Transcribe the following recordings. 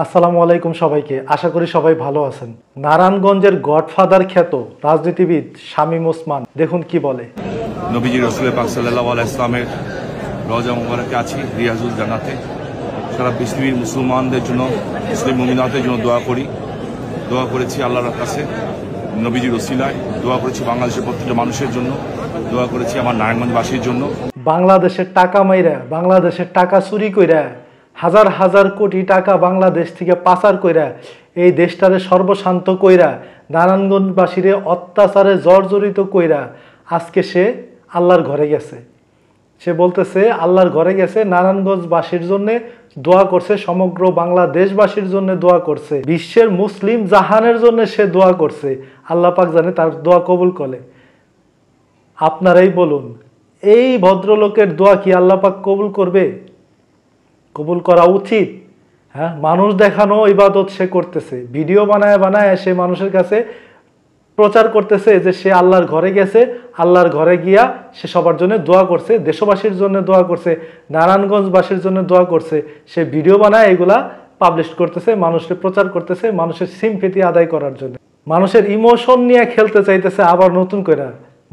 আসসালামু আলাইকুম সবাইকে। আশা করি সবাই ভালো আছেন। নারায়ণগঞ্জের গডফাদার খ্যাত রাজনীতিবিদ শামীম ওসমান দেখুন কি বলে। নবীজি রাসূল পাক সাল্লাল্লাহু আলাইহি ওয়াসাল্লামের রওজা মুবারকে আছি রিয়াজুল জান্নাতে। সারা পৃথিবীর মুসলমানদের জন্য, মুসলিম মুমিনাতের জন্য দোয়া করেছি আল্লাহর কাছে নবীজির ওসিলায়, দোয়া করেছি বাংলাদেশের প্রত্যেকটা মানুষের জন্য, দোয়া করেছি আমার নারায়ণগঞ্জবাসীর জন্য। বাংলাদেশের টাকা মাইরা, বাংলাদেশের টাকা চুরি কইরা, হাজার হাজার কোটি টাকা বাংলাদেশ থেকে পাচার কইরা এই দেশটারে সর্বশান্ত কইরা নারায়ণগঞ্জবাসীরে অত্যাচারে জর্জরিত কইরা আজকে সে আল্লাহর ঘরে গেছে। সে বলতেছে আল্লাহর ঘরে গেছে, নারায়ণগঞ্জবাসীর জন্য দোয়া করছে, সমগ্র বাংলাদেশবাসীর জন্য দোয়া করছে, বিশ্বের মুসলিম জাহানের জন্য সে দোয়া করছে। আল্লাহ পাক জানে তার দোয়া কবুল করে। আপনারাই বলুন, এই ভদ্রলোকের দোয়া কি আল্লাহ পাক কবুল করবে? কবুল করা উচিত। হ্যাঁ, মানুষ দেখানো ইবাদত সে করতেছে, ভিডিও বানায় বানায় সে মানুষের কাছে প্রচার করতেছে যে সে আল্লাহর ঘরে গেছে, আল্লাহর ঘরে গিয়া সে সবার জন্য দোয়া করছে, দেশবাসীর জন্য দোয়া করছে, নারায়ণগঞ্জবাসীর জন্য দোয়া করছে। সে ভিডিও বানায় এগুলা পাবলিশ করতেছে, মানুষকে প্রচার করতেছে, মানুষের সিম্পেথি আদায় করার জন্য, মানুষের ইমোশন নিয়ে খেলতে চাইতেছে আবার নতুন করে।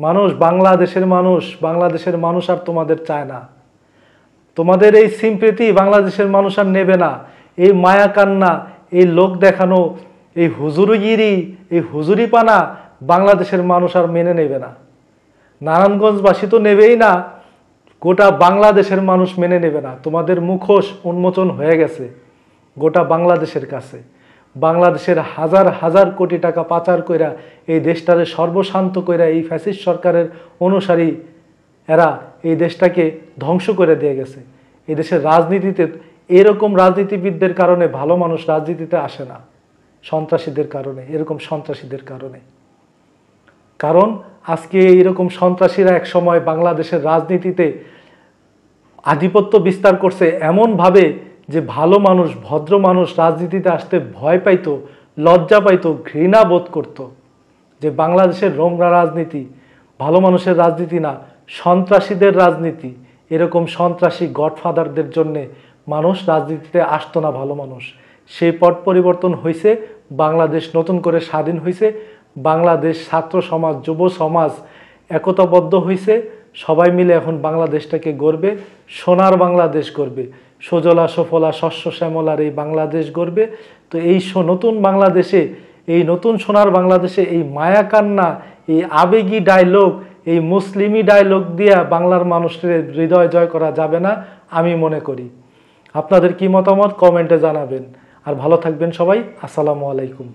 মানুষ, বাংলাদেশের মানুষ আর তোমাদের চায় না। তোমাদের এই সিম্পেথি বাংলাদেশের মানুষ আর নেবে না। এই মায়া কান্না, এই লোক দেখানো, এই হুজুরগিরি, এই হুজুরিপানা বাংলাদেশের মানুষ আর মেনে নেবে না। নারায়ণগঞ্জবাসী তো নেবেই না, গোটা বাংলাদেশের মানুষ মেনে নেবে না। তোমাদের মুখোশ উন্মোচন হয়ে গেছে গোটা বাংলাদেশের কাছে। বাংলাদেশের হাজার হাজার কোটি টাকা পাচার কইরা এই দেশটারে সর্বশান্ত কইরা এই ফ্যাসিস্ট সরকারের অনুসারী এরা এই দেশটাকে ধ্বংস করে দিয়ে গেছে। এই দেশের রাজনীতিতে এরকম রাজনীতিবিদদের কারণে ভালো মানুষ রাজনীতিতে আসে না, সন্ত্রাসীদের কারণে, এরকম সন্ত্রাসীদের কারণে। কারণ আজকে এইরকম সন্ত্রাসীরা এক সময় বাংলাদেশের রাজনীতিতে আধিপত্য বিস্তার করছে এমনভাবে যে ভালো মানুষ, ভদ্র মানুষ রাজনীতিতে আসতে ভয় পাইতো, লজ্জা পাইতো, ঘৃণা বোধ করত। যে বাংলাদেশের নোংরা রাজনীতি ভালো মানুষের রাজনীতি না, সন্ত্রাসীদের রাজনীতি। এরকম সন্ত্রাসী গডফাদারদের জন্যে মানুষ রাজনীতিতে আসতো না, ভালো মানুষ। সেই পট পরিবর্তন হয়েছে, বাংলাদেশ নতুন করে স্বাধীন হয়েছে, বাংলাদেশ ছাত্র সমাজ, যুব সমাজ একতাবদ্ধ হয়েছে। সবাই মিলে এখন বাংলাদেশটাকে গড়বে, সোনার বাংলাদেশ গড়বে, সজলা সফলা শস্য শ্যামলার এই বাংলাদেশ গড়বে। তো এই নতুন বাংলাদেশে, এই নতুন সোনার বাংলাদেশে এই মায়া কান্না, এই আবেগী ডায়লগ, এই মুসলিমি ডায়লগ দিয়া বাংলার মানুষের হৃদয় জয় করা যাবে না আমি মনে করি। আপনাদের কি মতামত কমেন্টে জানাবেন। আর ভালো থাকবেন সবাই। আসসালামু আলাইকুম।